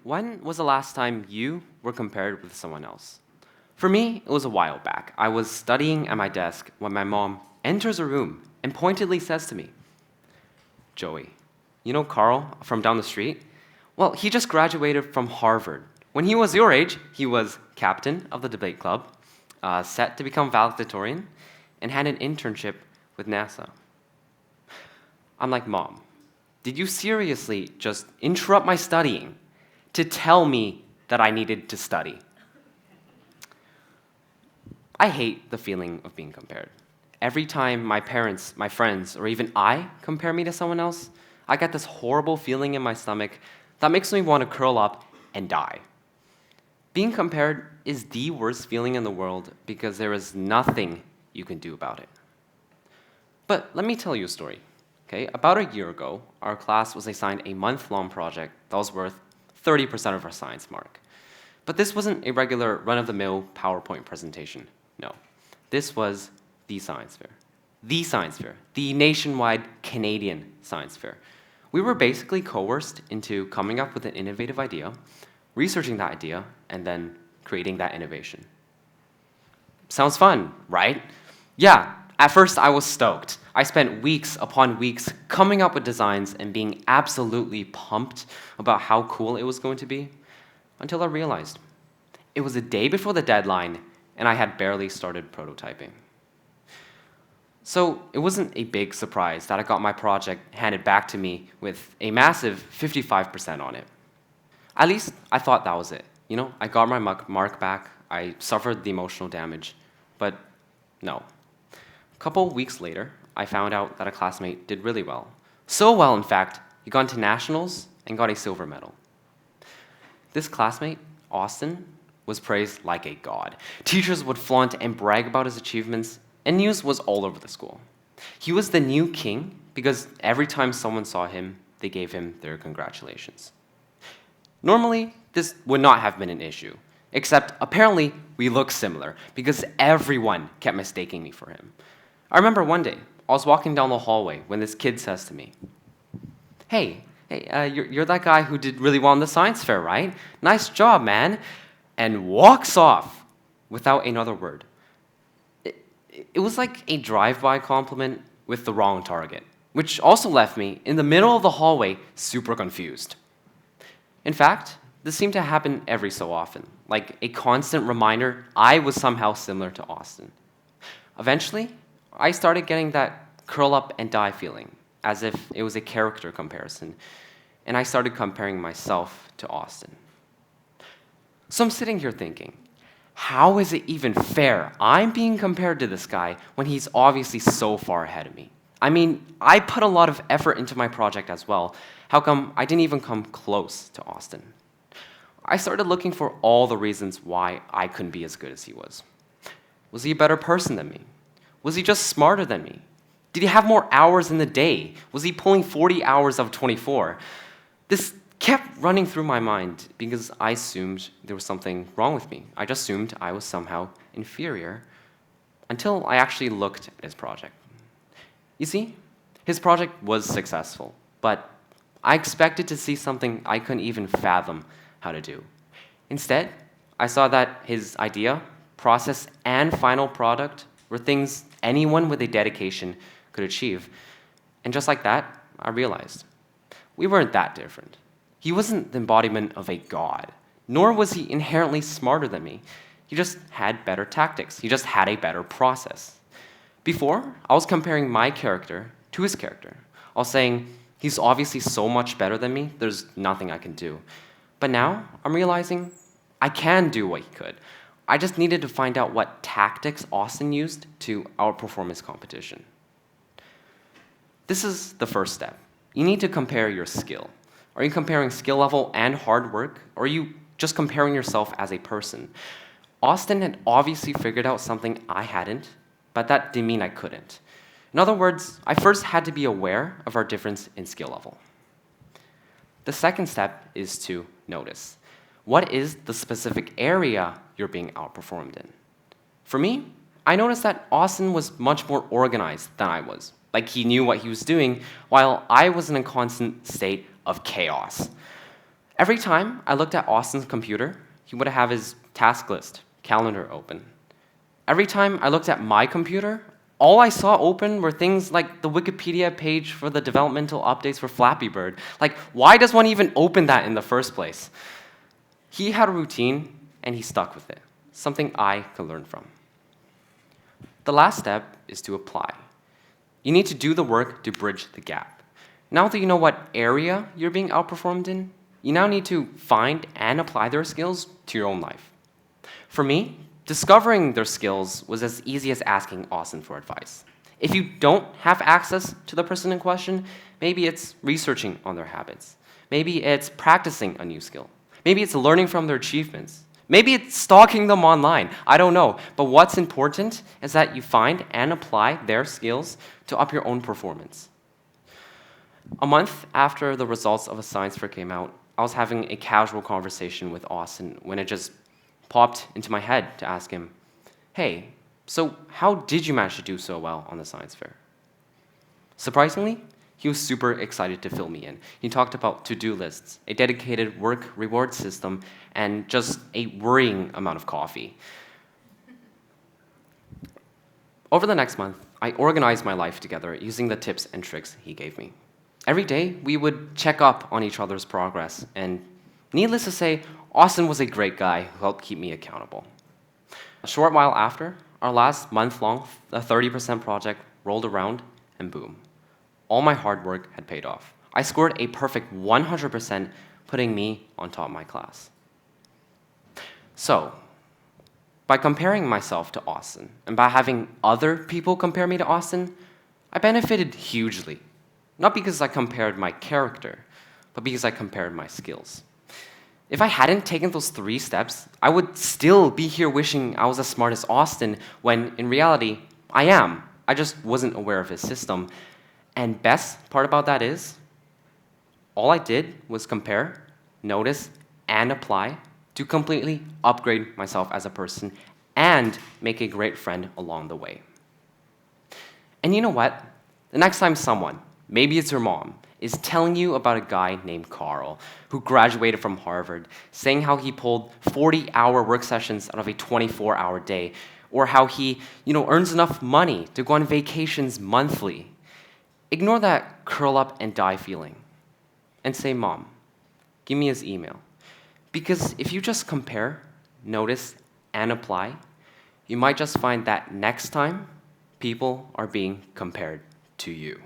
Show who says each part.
Speaker 1: When was the last time you were compared with someone else? For me, it was a while back. I was studying at my desk when my mom enters a room and pointedly says to me, Joey, you know Carl from down the street? Well, he just graduated from Harvard. When he was your age, he was captain of the debate club, set to become valedictorian, and had an internship with NASA. I'm like, Mom, did you seriously just interrupt my studying to tell me that I needed to study? I hate the feeling of being compared. Every time my parents, my friends, or even I compare me to someone else, I get this horrible feeling in my stomach that makes me want to curl up and die. Being compared is the worst feeling in the world because there is nothing you can do about it. But let me tell you a story. Okay, about a year ago, our class was assigned a month-long project that was worth 30% of our science mark. But this wasn't a regular run-of-the-mill PowerPoint presentation. No, this was the science fair. The science fair, the nationwide Canadian science fair. We were basically coerced into coming up with an innovative idea, researching that idea, and then creating that innovation. Sounds fun, right? Yeah, at first I was stoked. I spent weeks upon weeks coming up with designs and being absolutely pumped about how cool it was going to be, until I realized it was a day before the deadline and I had barely started prototyping. So it wasn't a big surprise that I got my project handed back to me with a massive 55% on it. At least I thought that was it. You know, I got my mark back, I suffered the emotional damage, but no. A couple weeks later, I found out that a classmate did really well. So well, in fact, he got into nationals and got a silver medal. This classmate, Austin, was praised like a god. Teachers would flaunt and brag about his achievements, and news was all over the school. He was the new king because every time someone saw him, they gave him their congratulations. Normally, this would not have been an issue, except apparently we look similar because everyone kept mistaking me for him. I remember one day, I was walking down the hallway when this kid says to me, Hey, you're that guy who did really well in the science fair, right? Nice job, man. And walks off without another word. It was like a drive-by compliment with the wrong target, which also left me in the middle of the hallway super confused. In fact, this seemed to happen every so often, like a constant reminder I was somehow similar to Austin. Eventually, I started getting that curl up and die feeling, as if it was a character comparison, and I started comparing myself to Austin. So I'm sitting here thinking, how is it even fair I'm being compared to this guy when he's obviously so far ahead of me? I mean, I put a lot of effort into my project as well. How come I didn't even come close to Austin? I started looking for all the reasons why I couldn't be as good as he was. Was he a better person than me? Was he just smarter than me? Did he have more hours in the day? Was he pulling 40 hours of 24? This kept running through my mind because I assumed there was something wrong with me. I just assumed I was somehow inferior until I actually looked at his project. You see, his project was successful, but I expected to see something I couldn't even fathom how to do. Instead, I saw that his idea, process, and final product were things anyone with a dedication could achieve. And just like that, I realized we weren't that different. He wasn't the embodiment of a god, nor was he inherently smarter than me. He just had better tactics. He just had a better process. Before, I was comparing my character to his character. I was saying, he's obviously so much better than me, there's nothing I can do. But now, I'm realizing I can do what he could. I just needed to find out what tactics Austin used to outperform his competition. This is the first step. You need to compare your skill. Are you comparing skill level and hard work, or are you just comparing yourself as a person? Austin had obviously figured out something I hadn't, but that didn't mean I couldn't. In other words, I first had to be aware of our difference in skill level. The second step is to notice. What is the specific area you're being outperformed in? For me, I noticed that Austin was much more organized than I was. Like he knew what he was doing, while I was in a constant state of chaos. Every time I looked at Austin's computer, he would have his task list, calendar open. Every time I looked at my computer, all I saw open were things like the Wikipedia page for the developmental updates for Flappy Bird. Like, why does one even open that in the first place? He had a routine, and he stuck with it, something I could learn from. The last step is to apply. You need to do the work to bridge the gap. Now that you know what area you're being outperformed in, you now need to find and apply their skills to your own life. For me, discovering their skills was as easy as asking Austin for advice. If you don't have access to the person in question, maybe it's researching on their habits. Maybe it's practicing a new skill. Maybe it's learning from their achievements. Maybe it's stalking them online. I don't know. But what's important is that you find and apply their skills to up your own performance. A month after the results of a science fair came out, I was having a casual conversation with Austin when it just popped into my head to ask him, hey, so how did you manage to do so well on the science fair? Surprisingly, he was super excited to fill me in. He talked about to-do lists, a dedicated work reward system, and just a worrying amount of coffee. Over the next month, I organized my life together using the tips and tricks he gave me. Every day, we would check up on each other's progress, and needless to say, Austin was a great guy who helped keep me accountable. A short while after, our last month-long 30% project rolled around, and boom. All my hard work had paid off. I scored a perfect 100%, putting me on top of my class. So, by comparing myself to Austin, and by having other people compare me to Austin, I benefited hugely. Not because I compared my character, but because I compared my skills. If I hadn't taken those 3 steps, I would still be here wishing I was as smart as Austin, when in reality, I am. I just wasn't aware of his system. And best part about that is, all I did was compare, notice, and apply to completely upgrade myself as a person and make a great friend along the way. And you know what? The next time someone, maybe it's your mom, is telling you about a guy named Carl who graduated from Harvard, saying how he pulled 40-hour work sessions out of a 24-hour day, or how he, earns enough money to go on vacations monthly, ignore that curl up and die feeling and say, Mom, give me his email. Because if you just compare, notice, and apply, you might just find that next time people are being compared to you.